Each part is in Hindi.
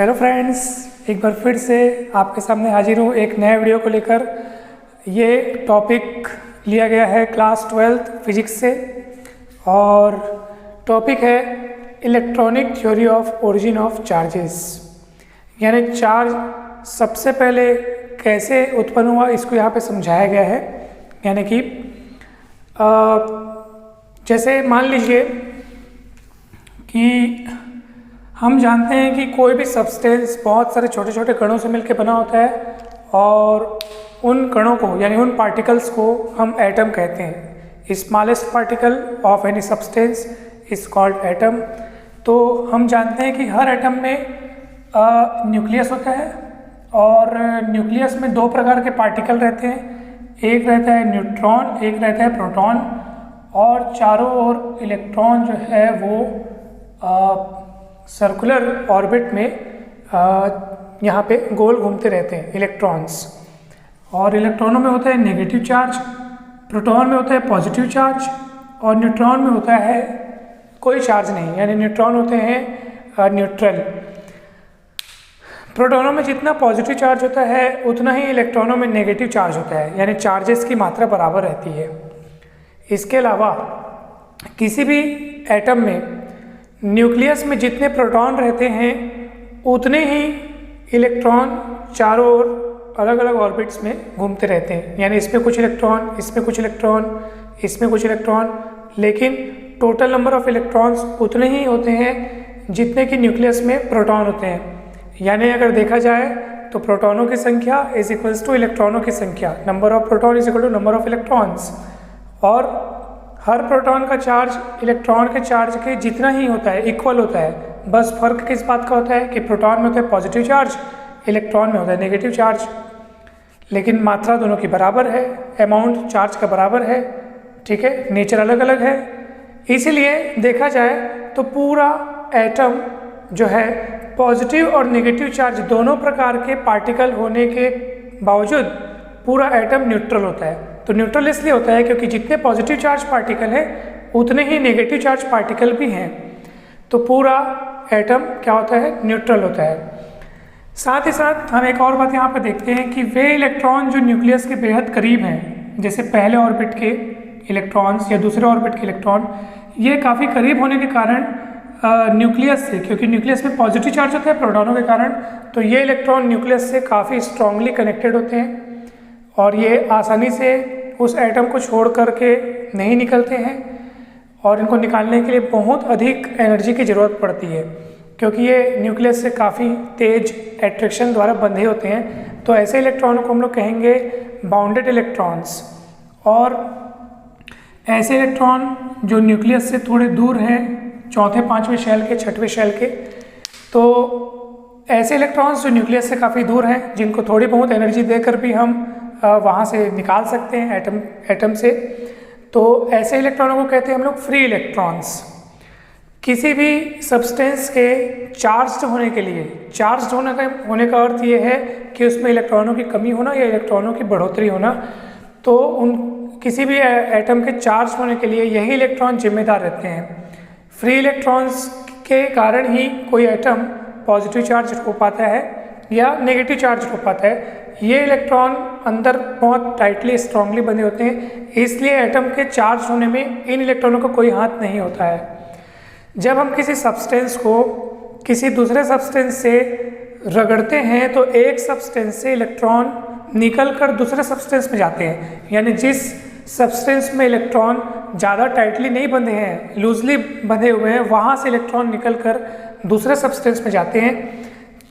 हेलो फ्रेंड्स, एक बार फिर से आपके सामने हाजिर हूँ एक नए वीडियो को लेकर। ये टॉपिक लिया गया है क्लास 12th फिजिक्स से और टॉपिक है electronic theory of origin of charges. यानी चार्ज सबसे पहले कैसे उत्पन्न हुआ इसको यहाँ पे समझाया गया है। यानी कि जैसे मान लीजिए कि हम जानते हैं कि कोई भी सब्सटेंस बहुत सारे छोटे छोटे कणों से मिलकर बना होता है और उन कणों को यानी उन पार्टिकल्स को हम एटम कहते हैं। Smallest particle of any substance is called atom. तो हम जानते हैं कि हर एटम में न्यूक्लियस होता है और न्यूक्लियस में दो प्रकार के पार्टिकल रहते हैं। एक रहता है न्यूट्रॉन, एक रहता है प्रोटॉन, और चारों ओर इलेक्ट्रॉन जो है वो सर्कुलर ऑर्बिट में यहाँ पे गोल घूमते रहते हैं इलेक्ट्रॉन्स। और इलेक्ट्रॉनों में होता है नेगेटिव चार्ज, प्रोटॉन में होता है पॉजिटिव चार्ज और न्यूट्रॉन में होता है कोई चार्ज नहीं, यानी न्यूट्रॉन होते हैं न्यूट्रल। प्रोटॉनों में जितना पॉजिटिव चार्ज होता है उतना ही इलेक्ट्रॉनों में नेगेटिव चार्ज होता है, यानी चार्जेस की मात्रा बराबर रहती है। इसके अलावा किसी भी एटम में न्यूक्लियस में जितने प्रोटॉन रहते हैं उतने ही इलेक्ट्रॉन चारों ओर अलग अलग ऑर्बिट्स में घूमते रहते हैं। यानी इसमें कुछ इलेक्ट्रॉन, इसमें कुछ इलेक्ट्रॉन, इसमें कुछ इलेक्ट्रॉन, लेकिन टोटल नंबर ऑफ इलेक्ट्रॉन्स उतने ही होते हैं जितने कि न्यूक्लियस में प्रोटॉन होते हैं। यानी अगर देखा जाए तो प्रोटॉनों की संख्या इज इक्वल्स टू इलेक्ट्रॉनों की संख्या, number of proton is equal to number of electrons. और हर प्रोटॉन का चार्ज इलेक्ट्रॉन के चार्ज के जितना ही होता है, इक्वल होता है। बस फर्क किस बात का होता है कि प्रोटॉन में होता है पॉजिटिव चार्ज, इलेक्ट्रॉन में होता है नेगेटिव चार्ज, लेकिन मात्रा दोनों की बराबर है, अमाउंट चार्ज का बराबर है। ठीक है, नेचर अलग अलग है। इसीलिए देखा जाए तो पूरा एटम जो है पॉजिटिव और नेगेटिव चार्ज दोनों प्रकार के पार्टिकल होने के बावजूद पूरा एटम न्यूट्रल होता है। तो न्यूट्रल इसलिए होता है क्योंकि जितने पॉजिटिव चार्ज पार्टिकल हैं उतने ही नेगेटिव चार्ज पार्टिकल भी हैं। तो पूरा एटम क्या होता है, न्यूट्रल होता है। साथ ही साथ हम एक और बात यहाँ पर देखते हैं कि वे इलेक्ट्रॉन जो न्यूक्लियस के बेहद करीब हैं, जैसे पहले ऑर्बिट के इलेक्ट्रॉन्स या दूसरे ऑर्बिट के इलेक्ट्रॉन, ये काफ़ी करीब होने के कारण न्यूक्लियस से, क्योंकि न्यूक्लियस में पॉजिटिव चार्ज होता है प्रोटॉनों के कारण, तो ये इलेक्ट्रॉन न्यूक्लियस से काफ़ी स्ट्रांगली कनेक्टेड होते हैं और ये आसानी से उस एटम को छोड़ करके नहीं निकलते हैं और इनको निकालने के लिए बहुत अधिक एनर्जी की ज़रूरत पड़ती है, क्योंकि ये न्यूक्लियस से काफ़ी तेज एट्रैक्शन द्वारा बंधे होते हैं। तो ऐसे इलेक्ट्रॉनों को हम लोग कहेंगे बाउंडेड इलेक्ट्रॉन्स। और ऐसे इलेक्ट्रॉन जो न्यूक्लियस से थोड़े दूर हैं, चौथे पाँचवें शेल के, छठवें शेल के, तो ऐसे इलेक्ट्रॉन्स जो न्यूक्लियस से काफ़ी दूर हैं, जिनको थोड़ी बहुत एनर्जी देकर भी हम वहाँ से निकाल सकते हैं एटम से, तो ऐसे इलेक्ट्रॉनों को कहते हैं हम लोग फ्री इलेक्ट्रॉन्स। किसी भी सब्सटेंस के चार्ज होने के लिए, चार्ज होने का अर्थ ये है कि उसमें इलेक्ट्रॉनों की कमी होना या इलेक्ट्रॉनों की बढ़ोतरी होना। तो किसी भी एटम के चार्ज होने के लिए यही इलेक्ट्रॉन जिम्मेदार रहते हैं। फ्री इलेक्ट्रॉन्स के कारण ही कोई एटम पॉजिटिव चार्ज हो पाता है या नेगेटिव चार्ज हो पाता है। ये इलेक्ट्रॉन अंदर बहुत टाइटली स्ट्रांगली बंधे होते हैं, इसलिए एटम के चार्ज होने में इन इलेक्ट्रॉनों का कोई हाथ नहीं होता है। जब हम किसी सब्सटेंस को किसी दूसरे सब्सटेंस से रगड़ते हैं तो एक सब्सटेंस से इलेक्ट्रॉन निकल कर दूसरे सब्सटेंस में जाते हैं। यानी जिस सब्सटेंस में इलेक्ट्रॉन ज़्यादा टाइटली नहीं बंधे हैं, लूजली बंधे हुए हैं, वहाँ से इलेक्ट्रॉन निकल कर दूसरे सब्सटेंस में जाते हैं।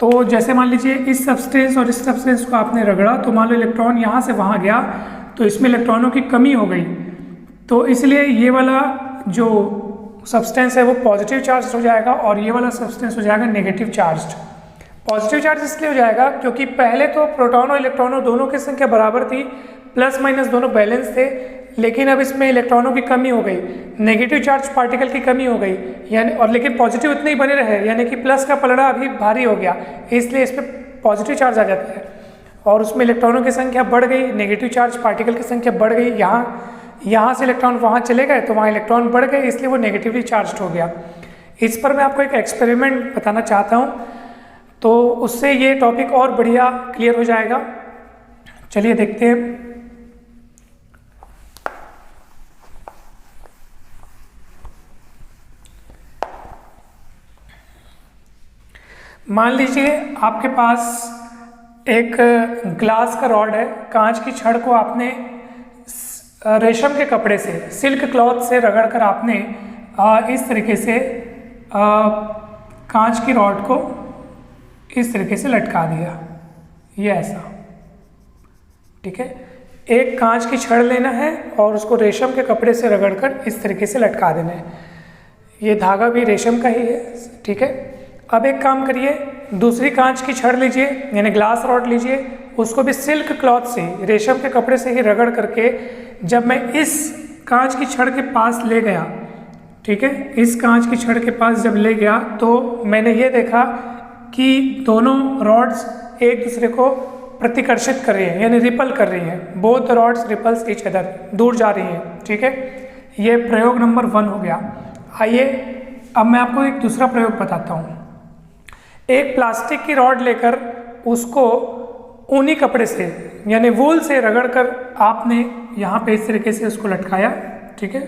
तो जैसे मान लीजिए इस सब्सटेंस और इस सब्सटेंस को आपने रगड़ा, तो मान लो इलेक्ट्रॉन यहाँ से वहाँ गया, तो इसमें इलेक्ट्रॉनों की कमी हो गई, तो इसलिए ये वाला जो सब्सटेंस है वो पॉजिटिव चार्ज हो जाएगा और ये वाला सब्सटेंस हो जाएगा नेगेटिव चार्ज। पॉजिटिव चार्ज इसलिए हो जाएगा क्योंकि पहले तो प्रोटॉन और इलेक्ट्रॉनों दोनों की संख्या बराबर थी, प्लस माइनस दोनों बैलेंस थे, लेकिन अब इसमें इलेक्ट्रॉनों की कमी हो गई, नेगेटिव चार्ज पार्टिकल की कमी हो गई, यानी और लेकिन पॉजिटिव इतने ही बने रहे, यानी कि प्लस का पलड़ा अभी भारी हो गया, इसलिए इस पर पॉजिटिव चार्ज आ जाता है और उसमें इलेक्ट्रॉनों की संख्या बढ़ गई, नेगेटिव चार्ज पार्टिकल की संख्या बढ़ गई। यहाँ से इलेक्ट्रॉन वहाँ चले गए तो वहाँ इलेक्ट्रॉन बढ़ गए, इसलिए वो नेगेटिवली चार्ज हो गया। इस पर मैं आपको एक एक्सपेरिमेंट बताना चाहता हूँ। तो उससे ये टॉपिक और बढ़िया क्लियर हो जाएगा। चलिए देखते हैं। मान लीजिए आपके पास एक ग्लास का रॉड है, कांच की छड़ को आपने रेशम के कपड़े से, सिल्क क्लॉथ से रगड़कर आपने इस तरीके से कांच की रॉड को इस तरीके से लटका दिया, ये ऐसा, ठीक है। एक कांच की छड़ लेना है और उसको रेशम के कपड़े से रगड़कर इस तरीके से लटका देना है। ये धागा भी रेशम का ही है, ठीक है। अब एक काम करिए, दूसरी कांच की छड़ लीजिए यानी ग्लास रॉड लीजिए, उसको भी सिल्क क्लॉथ से, रेशम के कपड़े से ही रगड़ करके जब मैं इस कांच की छड़ के पास ले गया, ठीक है, इस कांच की छड़ के पास जब ले गया तो मैंने ये देखा कि दोनों रॉड्स एक दूसरे को प्रतिकर्षित कर रही हैं यानी रिपल कर रही हैं। Both rods repels each other, दूर जा रही हैं, ठीक है। ये प्रयोग नंबर 1 हो गया। आइए अब मैं आपको एक दूसरा प्रयोग बताता हूँ। एक प्लास्टिक की रॉड लेकर उसको ऊनी कपड़े से यानी वूल से रगड़कर आपने यहाँ पे इस तरीके से उसको लटकाया, ठीक है।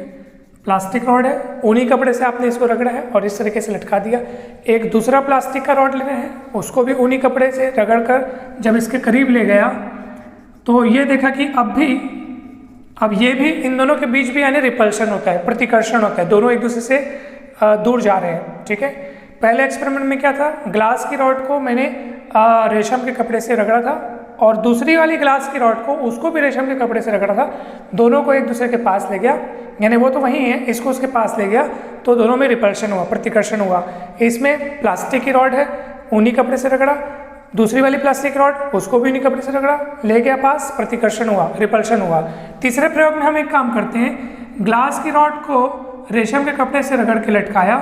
प्लास्टिक रॉड है, ऊनी कपड़े से आपने इसको रगड़ा है और इस तरीके से लटका दिया। एक दूसरा प्लास्टिक का रॉड लेना है, उसको भी ऊनी कपड़े से रगड़कर जब इसके करीब ले गया तो ये देखा कि अब ये भी इन दोनों के बीच भी यानी रिपल्शन होता है, प्रतिकर्षण होता है, दोनों एक दूसरे से दूर जा रहे हैं, ठीक है। पहले एक्सपेरिमेंट में क्या था, ग्लास की रॉड को मैंने रेशम के कपड़े से रगड़ा था और दूसरी वाली ग्लास की रॉड को उसको भी रेशम के कपड़े से रगड़ा था। दोनों को एक दूसरे के पास ले गया, यानी वो तो वही है, इसको उसके पास ले गया तो दोनों में रिपल्शन हुआ, प्रतिकर्षण हुआ। इसमें प्लास्टिक की रॉड है, ऊनी कपड़े से रगड़ा, दूसरी वाली प्लास्टिक रॉड उसको भी ऊनी कपड़े से रगड़ा, ले गया पास, प्रतिकर्षण हुआ, रिपल्शन हुआ। तीसरे प्रयोग में हम एक काम करते हैं, ग्लास की रॉड को रेशम के कपड़े से रगड़ के लटकाया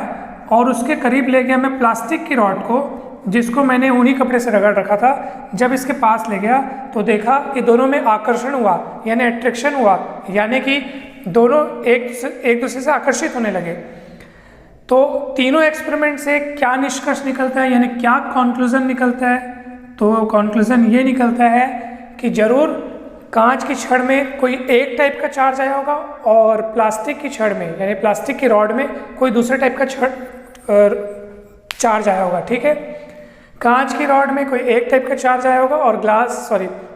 और उसके करीब ले गया मैं प्लास्टिक की रॉड को जिसको मैंने ऊनी कपड़े से रगड़ रखा था। जब इसके पास ले गया तो देखा कि दोनों में आकर्षण हुआ यानी अट्रैक्शन हुआ, यानी कि दोनों एक दूसरे से आकर्षित होने लगे। तो तीनों एक्सपेरिमेंट से क्या निष्कर्ष निकलता है यानी क्या कॉन्क्लूजन निकलता है, तो कॉन्क्लूजन ये निकलता है कि जरूर कांच की छड़ में कोई एक टाइप का चार्ज आया होगा और प्लास्टिक की छड़ में यानी प्लास्टिक की रॉड में कोई दूसरे टाइप का चार्ज आया होगा, ठीक है। कांच की रॉड में कोई एक टाइप का चार्ज आया होगा और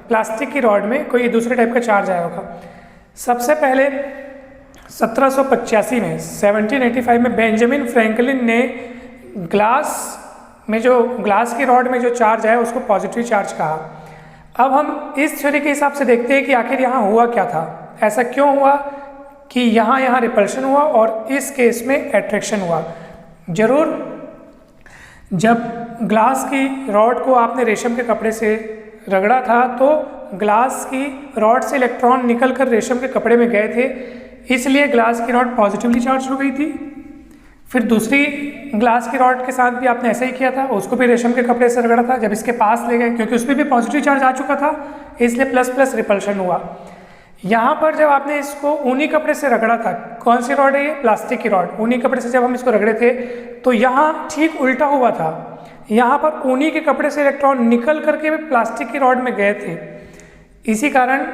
प्लास्टिक की रॉड में कोई दूसरे टाइप का चार्ज आया होगा। सबसे पहले 1785 में 1785 में बेंजामिन फ्रैंकलिन ने ग्लास की रॉड में जो चार्ज आया उसको पॉजिटिव चार्ज कहा। अब हम इस थ्योरी के हिसाब से देखते हैं कि आखिर यहाँ हुआ क्या था, ऐसा क्यों हुआ कि यहाँ रिपल्शन हुआ और इस केस में अट्रैक्शन हुआ। जरूर जब ग्लास की रॉड को आपने रेशम के कपड़े से रगड़ा था तो ग्लास की रॉड से इलेक्ट्रॉन निकलकर रेशम के कपड़े में गए थे, इसलिए ग्लास की रॉड पॉजिटिवली चार्ज हो गई थी। फिर दूसरी ग्लास की रॉड के साथ भी आपने ऐसा ही किया था, उसको भी रेशम के कपड़े से रगड़ा था, जब इसके पास ले गए क्योंकि उसमें भी पॉजिटिव चार्ज आ चुका था इसलिए प्लस प्लस रिपल्शन हुआ। यहाँ पर जब आपने इसको ऊनी कपड़े से रगड़ा था, कौन सी रॉड है ये, प्लास्टिक की रॉड, ऊनी कपड़े से जब हम इसको रगड़े थे तो यहाँ ठीक उल्टा हुआ था, यहाँ पर ऊनी के कपड़े से इलेक्ट्रॉन निकल करके भी प्लास्टिक की रॉड में गए थे। इसी कारण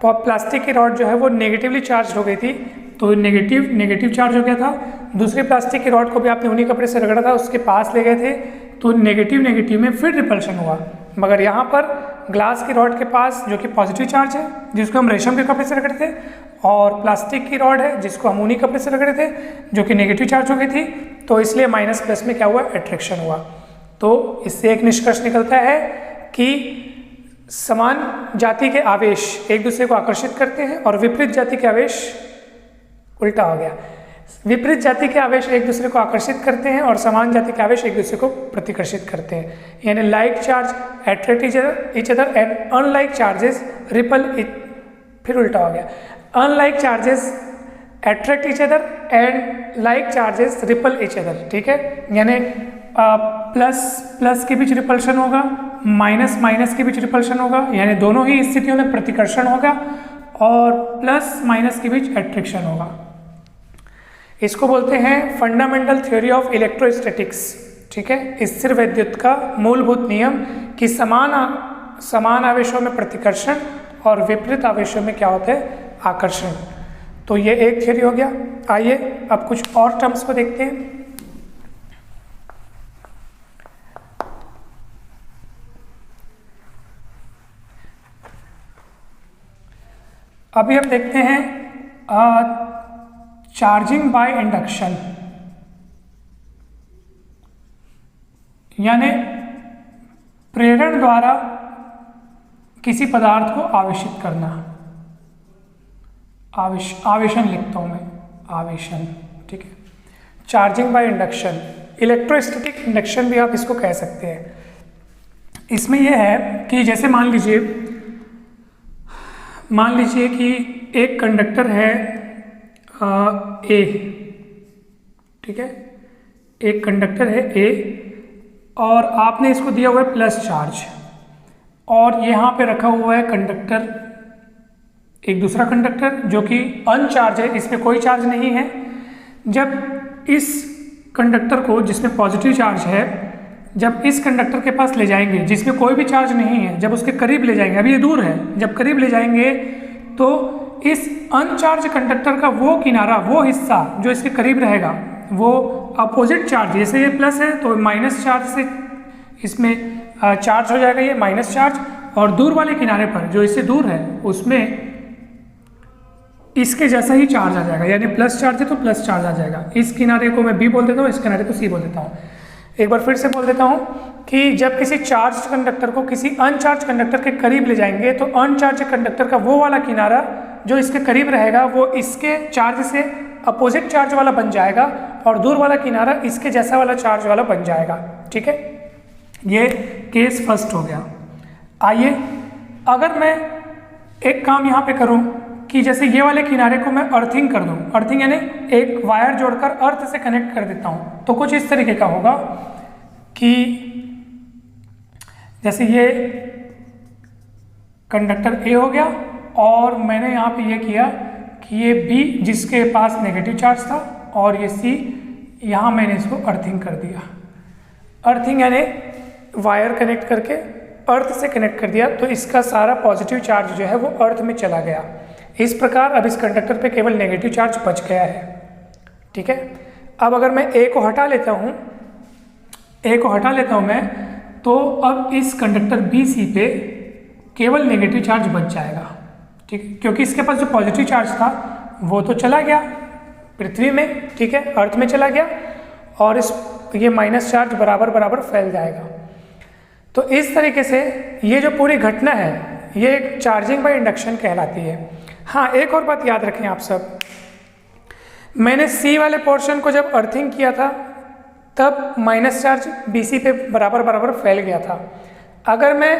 प्लास्टिक की रॉड जो है वो नेगेटिवली चार्ज हो गई थी, तो नेगेटिव चार्ज हो गया था। दूसरी प्लास्टिक की रॉड को भी आपने ऊनी कपड़े से रगड़ा था, उसके पास ले गए थे तो नेगेटिव में फिर रिपल्शन हुआ। मगर यहाँ पर ग्लास की रॉड के पास जो कि पॉजिटिव चार्ज है जिसको हम रेशम के कपड़े से रगड़े थे और प्लास्टिक की रॉड है जिसको हम ऊनी कपड़े से रगड़े थे जो कि नेगेटिव चार्ज हो गई थी, तो इसलिए माइनस प्लस में क्या हुआ, अट्रैक्शन हुआ। तो इससे एक निष्कर्ष निकलता है कि समान जाति के आवेश एक दूसरे को आकर्षित करते हैं और विपरीत जाति के आवेश उल्टा हो गया, विपरीत जाति के आवेश एक दूसरे को आकर्षित करते हैं और समान जाति के आवेश एक दूसरे को प्रतिकर्षित करते हैं। यानी like charge attract each other and unlike charges ripple, फिर उल्टा हो गया, unlike charges attract each other and like charges ripple each other, ठीक है। यानी प्लस के बीच रिपल्शन होगा, माइनस के बीच रिपल्शन होगा, यानी दोनों ही स्थितियों में प्रतिकर्षण होगा और प्लस माइनस के बीच अट्रैक्शन होगा। इसको बोलते हैं फंडामेंटल थ्योरी ऑफ इलेक्ट्रोस्टैटिक्स, ठीक है। स्थिर वैद्युत का मूलभूत नियम कि समान आवेशों में प्रतिकर्षण और विपरीत आवेशों में क्या होता है, आकर्षण। तो ये एक थ्योरी हो गया। आइए अब कुछ और टर्म्स को देखते हैं। अभी हम देखते हैं चार्जिंग बाय इंडक्शन, यानी प्रेरण द्वारा किसी पदार्थ को आवेशित करना। आवेशन लिखता हूं मैं, आवेशन, ठीक है। Charging by induction, electrostatic induction भी आप इसको कह सकते हैं। इसमें यह है कि जैसे मान लीजिए कि एक कंडक्टर है ए, ठीक है, एक कंडक्टर है ए और आपने इसको दिया हुआ है प्लस चार्ज, और यहाँ पे रखा हुआ है कंडक्टर, एक दूसरा कंडक्टर जो कि अनचार्ज है, इसमें कोई चार्ज नहीं है। जब इस कंडक्टर को, जिसमें पॉजिटिव चार्ज है, जब इस कंडक्टर के पास ले जाएंगे जिसमें कोई भी चार्ज नहीं है, जब उसके करीब ले जाएंगे, अभी ये दूर है, जब करीब ले जाएंगे तो इस अनचार्ज कंडक्टर का वो किनारा, वो हिस्सा जो इसके करीब रहेगा, वो अपोजिट चार्ज, जैसे ये प्लस है तो माइनस चार्ज से इसमें चार्ज हो जाएगा, ये माइनस चार्ज, और दूर वाले किनारे पर जो इससे दूर है उसमें इसके जैसा ही चार्ज आ जाएगा, यानी प्लस चार्ज है तो प्लस चार्ज आ जाएगा। इस किनारे को मैं बी बोल देता हूँ, इस किनारे को सी बोल देता हूँ। एक बार फिर से बोल देता हूँ कि जब किसी चार्ज कंडक्टर को किसी अनचार्ज कंडक्टर के करीब ले जाएंगे तो अनचार्ज कंडक्टर का वो वाला किनारा जो इसके करीब रहेगा वो इसके चार्ज से अपोजिट चार्ज वाला बन जाएगा, और दूर वाला किनारा इसके जैसा वाला चार्ज वाला बन जाएगा, ठीक है। ये केस फर्स्ट हो गया। आइए अगर मैं एक काम यहाँ पे करूँ कि जैसे ये वाले किनारे को मैं अर्थिंग कर दूं, अर्थिंग यानी एक वायर जोड़कर अर्थ से कनेक्ट कर देता हूं, तो कुछ इस तरीके का होगा कि जैसे ये कंडक्टर ए हो गया और मैंने यहाँ पे ये किया कि ये बी जिसके पास नेगेटिव चार्ज था और ये सी, यहाँ मैंने इसको अर्थिंग कर दिया। अर्थिंग यानी वायर कनेक्ट करके अर्थ से कनेक्ट कर दिया, तो इसका सारा पॉजिटिव चार्ज जो है वो अर्थ में चला गया। इस प्रकार अब इस कंडक्टर पे केवल नेगेटिव चार्ज बच गया है, ठीक है। अब अगर मैं ए को हटा लेता हूँ मैं, तो अब इस कंडक्टर बी सी पे केवल नेगेटिव चार्ज बच जाएगा, ठीक है, क्योंकि इसके पास जो पॉजिटिव चार्ज था वो तो चला गया पृथ्वी में, ठीक है, अर्थ में चला गया, और ये माइनस चार्ज बराबर बराबर फैल जाएगा। तो इस तरीके से ये जो पूरी घटना है ये एक चार्जिंग बाय इंडक्शन कहलाती है। हाँ, एक और बात याद रखें आप सब, मैंने सी वाले पोर्शन को जब अर्थिंग किया था तब माइनस चार्ज बीसी पे बराबर बराबर फैल गया था। अगर मैं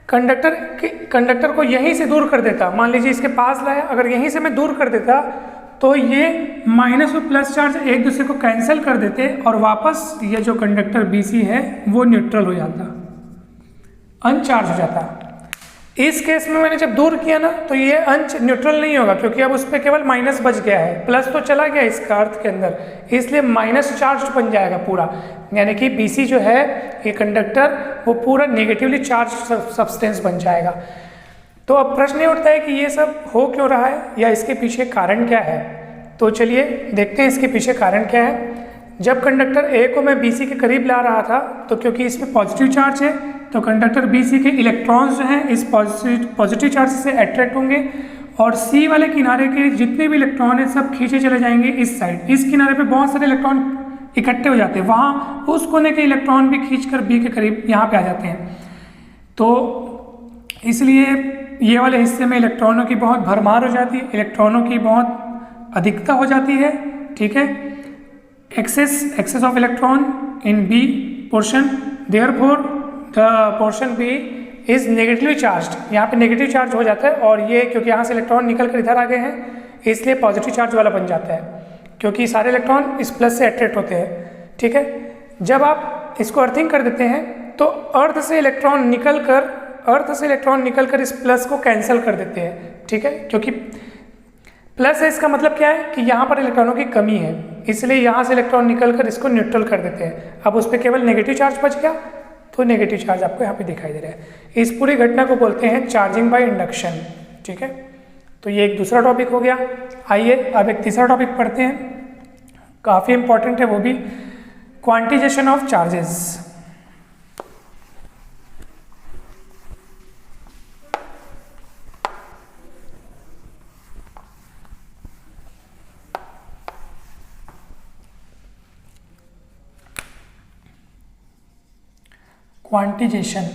कंडक्टर को यहीं से दूर कर देता, मान लीजिए इसके पास लाया, अगर यहीं से मैं दूर कर देता तो ये माइनस और प्लस चार्ज एक दूसरे को कैंसिल कर देते और वापस ये जो कंडक्टर बीसी है वो न्यूट्रल हो जाता, अनचार्ज हो जाता। इस केस में मैंने जब दूर किया ना तो ये न्यूट्रल नहीं होगा, क्योंकि अब उस पर केवल माइनस बच गया है, प्लस तो चला गया इसका अर्थ के अंदर, इसलिए माइनस चार्ज बन जाएगा पूरा, यानी कि बीसी जो है ये कंडक्टर वो पूरा नेगेटिवली चार्ज सब्सटेंस बन जाएगा। तो अब प्रश्न ये उठता है कि ये सब हो क्यों रहा है या इसके पीछे कारण क्या है। तो चलिए देखते हैं इसके पीछे कारण क्या है। जब कंडक्टर ए को मैं बीसी के करीब ला रहा था तो क्योंकि इसमें पॉजिटिव चार्ज है तो कंडक्टर बीसी के इलेक्ट्रॉन्स जो हैं इस पॉजिटिव चार्ज से अट्रैक्ट होंगे और सी वाले किनारे के जितने भी इलेक्ट्रॉन हैं सब खींचे चले जाएंगे इस साइड। इस किनारे पे बहुत सारे इलेक्ट्रॉन इकट्ठे हो जाते हैं, वहाँ उस कोने के इलेक्ट्रॉन भी खींचकर बी के करीब यहाँ पे आ जाते हैं। तो इसलिए ये वाले हिस्से में इलेक्ट्रॉनों की बहुत भरमार हो जाती है, इलेक्ट्रॉनों की बहुत अधिकता हो जाती है, ठीक है। excess of electron in B portion, therefore the portion B is negatively charged। यहाँ पे नेगेटिव चार्ज हो जाता है और ये क्योंकि यहाँ से इलेक्ट्रॉन निकल कर इधर आ गए हैं इसलिए पॉजिटिव चार्ज वाला बन जाता है, क्योंकि सारे इलेक्ट्रॉन इस प्लस से अट्रैक्ट होते हैं, ठीक है। जब आप इसको अर्थिंग कर देते हैं तो अर्थ से इलेक्ट्रॉन निकल कर इस प्लस को कैंसिल कर देते हैं, ठीक है, क्योंकि प्लस है इसका मतलब क्या है कि यहाँ पर इलेक्ट्रॉनों की कमी है, इसलिए यहाँ से इलेक्ट्रॉन निकल कर इसको न्यूट्रल कर देते हैं। अब उस पर केवल नेगेटिव चार्ज बच गया, तो नेगेटिव चार्ज आपको यहाँ पे दिखाई दे रहा है। इस पूरी घटना को बोलते हैं चार्जिंग बाय इंडक्शन। ठीक है, तो ये एक दूसरा टॉपिक हो गया। आइए अब एक तीसरा टॉपिक पढ़ते हैं, काफ़ी इंपॉर्टेंट है वो भी, quantisation of charges. Quantisation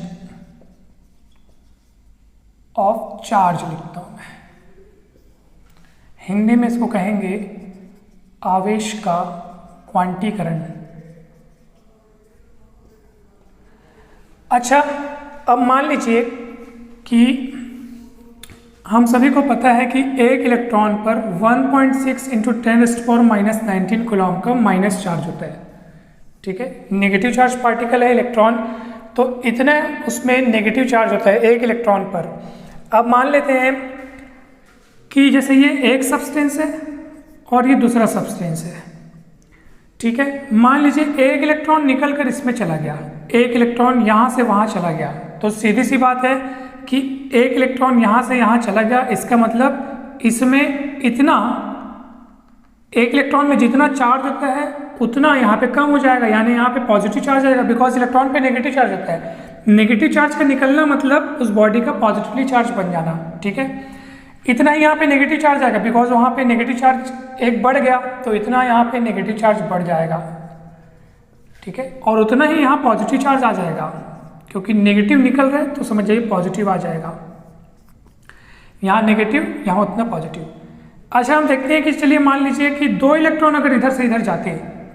of charge लिखता हूं मैं, हिंदी में इसको कहेंगे आवेश का क्वांटीकरण। अच्छा, अब मान लीजिए कि हम सभी को पता है कि एक इलेक्ट्रॉन पर 1.6 इंटू 10⁻⁻19 कूलम का माइनस चार्ज होता है। ठीक है, नेगेटिव चार्ज पार्टिकल है इलेक्ट्रॉन, तो इतना उसमें नेगेटिव चार्ज होता है एक इलेक्ट्रॉन पर। अब मान लेते हैं कि जैसे ये एक सब्सटेंस है और ये दूसरा सब्सटेंस है। ठीक है, मान लीजिए एक इलेक्ट्रॉन निकल कर इसमें चला गया, एक इलेक्ट्रॉन यहाँ से वहाँ चला गया, तो सीधी सी बात है कि एक इलेक्ट्रॉन यहाँ से यहाँ चला गया, इसका मतलब इसमें इतना, एक इलेक्ट्रॉन में जितना चार्ज होता है उतना यहाँ पे कम हो जाएगा, यानी यहाँ पे पॉजिटिव चार्ज आएगा, बिकॉज इलेक्ट्रॉन पे नेगेटिव चार्ज होता है। नेगेटिव चार्ज का निकलना मतलब उस बॉडी का पॉजिटिवली चार्ज बन जाना। ठीक है, इतना ही यहाँ पे नेगेटिव चार्ज आएगा, बिकॉज वहाँ पे नेगेटिव चार्ज एक बढ़ गया, तो इतना यहाँ पे नेगेटिव चार्ज बढ़ जाएगा। ठीक है, और उतना ही यहाँ पॉजिटिव चार्ज आ जाएगा, क्योंकि नेगेटिव निकल रहा है तो समझ जाइए पॉजिटिव आ जाएगा। यहाँ नेगेटिव, यहाँ उतना पॉजिटिव। अच्छा, हम देखते हैं कि चलिए मान लीजिए कि दो इलेक्ट्रॉन अगर इधर से इधर जाते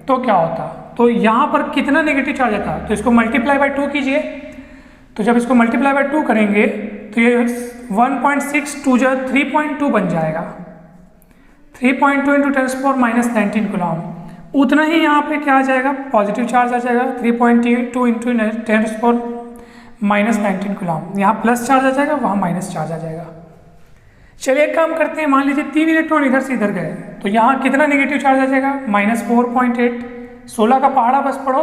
तो क्या होता, तो यहाँ पर कितना नेगेटिव चार्ज आता, तो इसको मल्टीप्लाई बाय 2 कीजिए। तो जब इसको मल्टीप्लाई बाय 2 करेंगे तो ये 1.6 2 जा 3.2 बन जाएगा, 3.2 इंटू 10⁻⁻19 कूलम। उतना ही यहाँ पे क्या आ जाएगा, पॉजिटिव चार्ज आ जाएगा, 3.2 इंटू 10⁻⁻19 कूलम। यहाँ प्लस चार्ज आ जाएगा, वहाँ माइनस चार्ज आ जाएगा। चलिए एक काम करते हैं, मान लीजिए 3 इलेक्ट्रॉन इधर से इधर गए, तो यहाँ कितना नेगेटिव चार्ज आ जाएगा, -4.8, 16 का पहाड़ा बस पढ़ो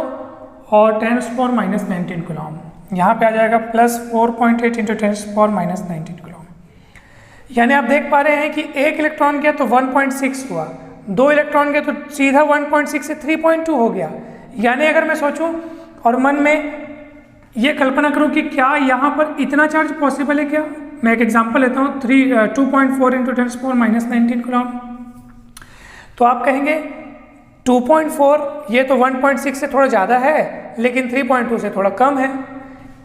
और 10⁻⁻19 कूलम। यहाँ पे आ जाएगा +4.8 इंटू 10⁻⁻19 कूलम। यानी आप देख पा रहे हैं कि एक इलेक्ट्रॉन गया तो 1.6 हुआ, दो इलेक्ट्रॉन गया तो सीधा 1.6 से 3.2 हो गया। यानी अगर मैं सोचूं और मन में ये कल्पना करूं कि क्या यहाँ पर इतना चार्ज पॉसिबल है क्या, मैं एक एग्जांपल लेता हूँ, 2.4 इंटू 10⁻⁻19 कूलम। तो आप कहेंगे 2.4 ये तो 1.6 से थोड़ा ज़्यादा है, लेकिन 3.2 से थोड़ा कम है।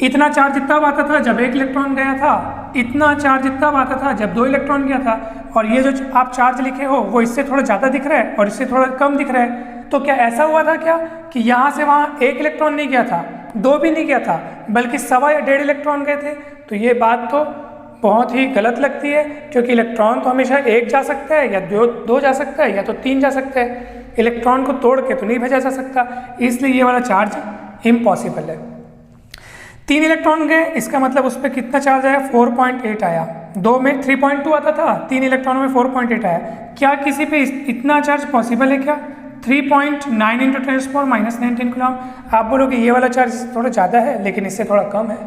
इतना चार्ज इतना आता था जब एक इलेक्ट्रॉन गया था, इतना चार्ज इतना आता था जब दो इलेक्ट्रॉन गया था, और ये जो आप चार्ज लिखे हो वो इससे थोड़ा ज़्यादा दिख रहा है और इससे थोड़ा कम दिख रहा है। तो क्या ऐसा हुआ था क्या कि यहाँ से वहाँ एक इलेक्ट्रॉन नहीं गया था, दो भी नहीं गया था, बल्कि 1.25 या 1.5 इलेक्ट्रॉन गए थे? तो ये बात तो बहुत ही गलत लगती है, क्योंकि इलेक्ट्रॉन तो हमेशा एक जा सकता है, या दो जा सकता है, या तो 3 जा सकता है। इलेक्ट्रॉन को तोड़ के तो नहीं भेजा जा सकता, इसलिए ये वाला चार्ज इम्पॉसिबल है। 3 इलेक्ट्रॉन गए, इसका मतलब उस पर कितना चार्ज आया, 4.8 आया। 2 में 3.2 आता था, 3 इलेक्ट्रॉनों में 4.8 आया। क्या किसी पे इतना चार्ज पॉसिबल है क्या? 3.9 इंटू 10⁻⁻19 कूलम। आप बोलोगे ये वाला चार्ज थोड़ा ज़्यादा है, लेकिन इससे थोड़ा कम है।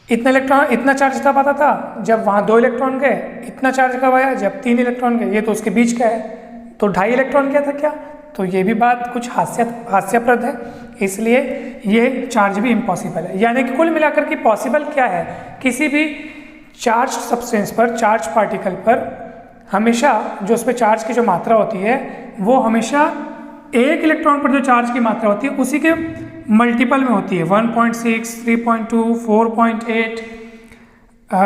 इतना चार्ज तब आता था जब वहाँ 2 इलेक्ट्रॉन गए, इतना चार्ज कब आया, जब 3 इलेक्ट्रॉन गए। ये तो उसके बीच का है, तो 2.5 इलेक्ट्रॉन क्या था क्या? तो ये भी बात कुछ हास्यास्पद है, इसलिए ये चार्ज भी इम्पॉसिबल है। यानी कि कुल मिलाकर के पॉसिबल क्या है, किसी भी चार्ज सब्सटेंस पर, चार्ज पार्टिकल पर हमेशा जो उस पर चार्ज की जो मात्रा होती है वो हमेशा एक इलेक्ट्रॉन पर जो चार्ज की मात्रा होती है उसी के मल्टीपल में होती है। 1.6, 3.2, 4.8,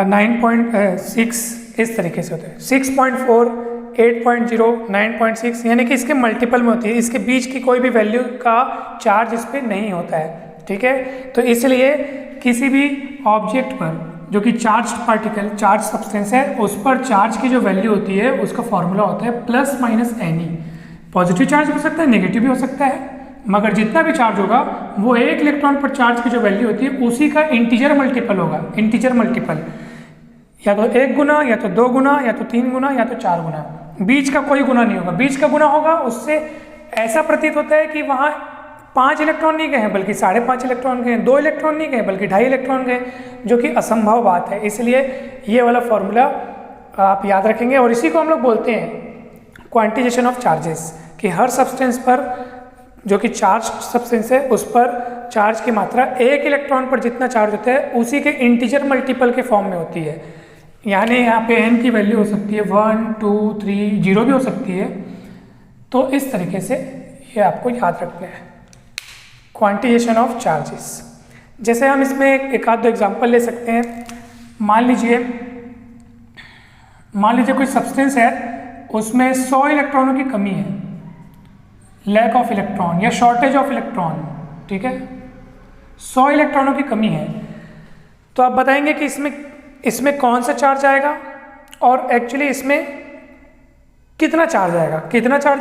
9.6 इस तरीके से होते हैं। 6.4, 8.0, 9.6 यानी कि इसके मल्टीपल में होती है, इसके बीच की कोई भी वैल्यू का चार्ज इस पर नहीं होता है। ठीक है, तो इसलिए किसी भी ऑब्जेक्ट पर जो कि चार्ज पार्टिकल, चार्ज सब्सटेंस है, उस पर चार्ज की जो वैल्यू होती है उसका फॉर्मूला होता है +- NE। पॉजिटिव चार्ज हो सकता है, नेगेटिव भी हो सकता है, मगर जितना भी चार्ज होगा वो एक इलेक्ट्रॉन पर चार्ज की जो वैल्यू होती है उसी का इंटीजर मल्टीपल होगा, इंटीजर मल्टीपल। या तो 1 गुना, या तो 2 गुना, या तो 3 गुना, या तो 4 गुना। बीच का कोई गुना नहीं होगा। बीच का गुना होगा उससे ऐसा प्रतीत होता है कि वहाँ 5 इलेक्ट्रॉन नहीं गए हैं बल्कि 5.5 इलेक्ट्रॉन गए हैं, 2 इलेक्ट्रॉन नहीं गए बल्कि 2.5 इलेक्ट्रॉन गए, जो कि असंभव बात है। इसलिए ये वाला फॉर्मूला आप याद रखेंगे। और इसी को हम लोग बोलते हैं क्वांटिजेशन ऑफ चार्जेस, कि हर सब्सटेंस पर जो कि चार्ज सब्सटेंस है उस पर चार्ज की मात्रा 1 इलेक्ट्रॉन पर जितना चार्ज होता है उसी के इंटीजर मल्टीपल के फॉर्म में होती है। यानी यहाँ पे n की वैल्यू हो सकती है 1, 2, 3, 0 भी हो सकती है। तो इस तरीके से ये आपको याद रखना है क्वांटिजेशन ऑफ चार्जेस। जैसे हम इसमें एक आध दो एग्जांपल ले सकते हैं। मान लीजिए कोई सब्सटेंस है, उसमें 100 इलेक्ट्रॉनों की कमी है, लैक ऑफ इलेक्ट्रॉन या शॉर्टेज ऑफ इलेक्ट्रॉन, ठीक है, 100 इलेक्ट्रॉनों की कमी है। तो आप बताएंगे कि इसमें कौन सा चार्ज आएगा और एक्चुअली इसमें कितना चार्ज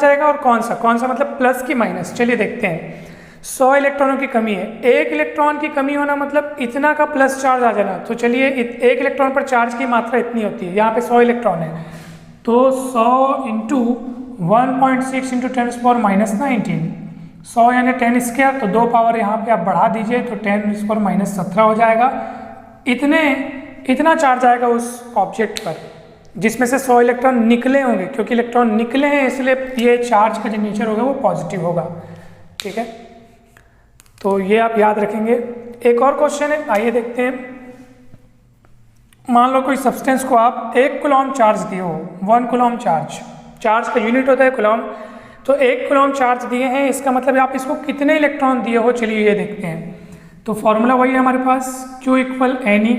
आएगा और कौन सा मतलब प्लस की माइनस। चलिए देखते हैं। 100 इलेक्ट्रॉनों की कमी है, 1 इलेक्ट्रॉन की कमी होना मतलब इतना का प्लस चार्ज आ जाना। तो चलिए 1 इलेक्ट्रॉन पर चार्ज की मात्रा इतनी होती है, यहाँ पे 100 इलेक्ट्रॉन है, तो 100 इंटू 1.6 इंटू 10⁻19, 100 यानी 10 स्क्वायर, तो 2 पावर यहाँ पे आप बढ़ा दीजिए तो 10⁻17 हो जाएगा। इतना चार्ज आएगा उस ऑब्जेक्ट पर जिसमें से 100 इलेक्ट्रॉन निकले होंगे। क्योंकि इलेक्ट्रॉन निकले हैं इसलिए ये चार्ज का जो नेचर होगा वो पॉजिटिव होगा, ठीक है। तो ये आप याद रखेंगे। एक और क्वेश्चन है, आइए देखते हैं। मान लो कोई सब्सटेंस को आप 1 कूलॉम चार्ज दिए हो, 1 कूलॉम चार्ज का यूनिट होता है कूलॉम, तो 1 कूलॉम चार्ज दिए हैं, इसका मतलब आप इसको कितने इलेक्ट्रॉन दिए हो, चलिए ये देखते हैं। तो फॉर्मूला वही है हमारे पास, Q = Ne।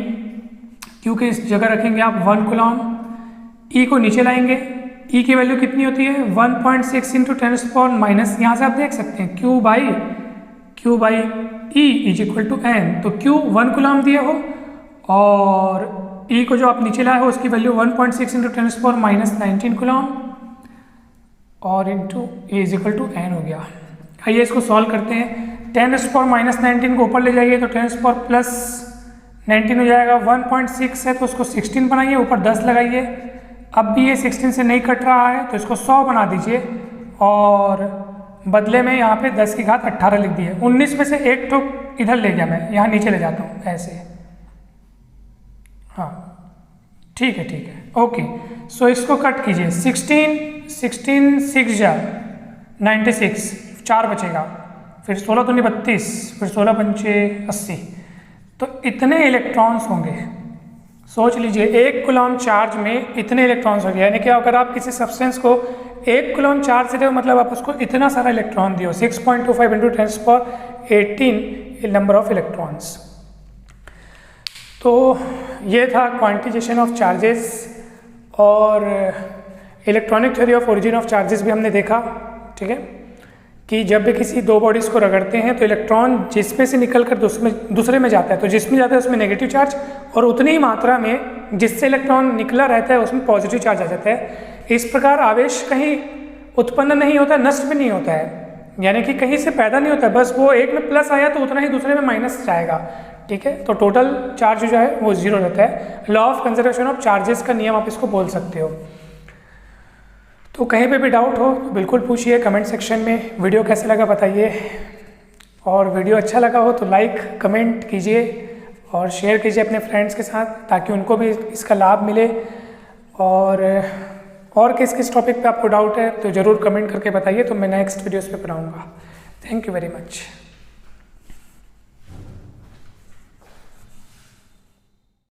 Q के इस जगह रखेंगे आप 1 कूलॉम, E को नीचे लाएंगे, E की वैल्यू कितनी होती है 1.6 इंटू 10⁻⁻, यहाँ से आप देख सकते हैं Q बाई E = N। तो Q 1 कूलॉम दिए हो और E को जो आप नीचे लाए हो उसकी वैल्यू 1.6 इंटू 10⁻19 कूलॉम और इंटू E = N हो गया। आइए इसको सॉल्व करते हैं। 10⁻19 को ऊपर ले जाइए तो 10⁻+19 हो जाएगा। 1.6 है तो उसको 16 बनाइए, ऊपर 10 लगाइए। अब भी ये 16 से नहीं कट रहा है तो इसको 100 बना दीजिए और बदले में यहाँ पे 10 की घात 18 लिख दिए। 19 में से एक तो इधर ले गया, मैं यहाँ नीचे ले जाता हूँ ऐसे, हाँ ठीक है ओके। सो इसको कट कीजिए, 16 6 जा 96, 4 बचेगा, फिर 16 दूनी 32, फिर 16 पंचे 80, तो इतने इलेक्ट्रॉन्स होंगे। सोच लीजिए 1 कूलॉम चार्ज में इतने इलेक्ट्रॉन्स हो गए। यानी कि अगर आप किसी सब्सटेंस को 1 कूलॉम चार्ज से दे मतलब आप उसको इतना सारा इलेक्ट्रॉन दियो, 6.25 इंटू 10⁻18 नंबर ऑफ इलेक्ट्रॉन्स। तो ये था क्वांटिजेशन ऑफ चार्जेस। और electronic theory of origin of charges भी हमने देखा, ठीक है, कि जब भी किसी दो बॉडीज़ को रगड़ते हैं तो इलेक्ट्रॉन जिसमें से निकल कर दूसरे में जाता है, तो जिसमें जाता है उसमें नेगेटिव चार्ज और उतनी ही मात्रा में जिससे इलेक्ट्रॉन निकला रहता है उसमें पॉजिटिव चार्ज आ जाता है। इस प्रकार आवेश कहीं उत्पन्न नहीं होता, नष्ट भी नहीं होता है, यानी कि कहीं से पैदा नहीं होता है, बस वो एक में प्लस आया तो उतना ही दूसरे में माइनस जाएगा, ठीक है। तो टोटल चार्ज जो है वो 0 रहता है। Law of conservation of charges का नियम आप इसको बोल सकते हो। तो कहीं पे भी डाउट हो तो बिल्कुल पूछिए कमेंट सेक्शन में। वीडियो कैसा लगा बताइए, और वीडियो अच्छा लगा हो तो लाइक कमेंट कीजिए और शेयर कीजिए अपने फ्रेंड्स के साथ ताकि उनको भी इसका लाभ मिले। और किस टॉपिक पे आपको डाउट है तो ज़रूर कमेंट करके बताइए, तो मैं नेक्स्ट वीडियोस पे पढ़ाऊँगा। Thank you very much.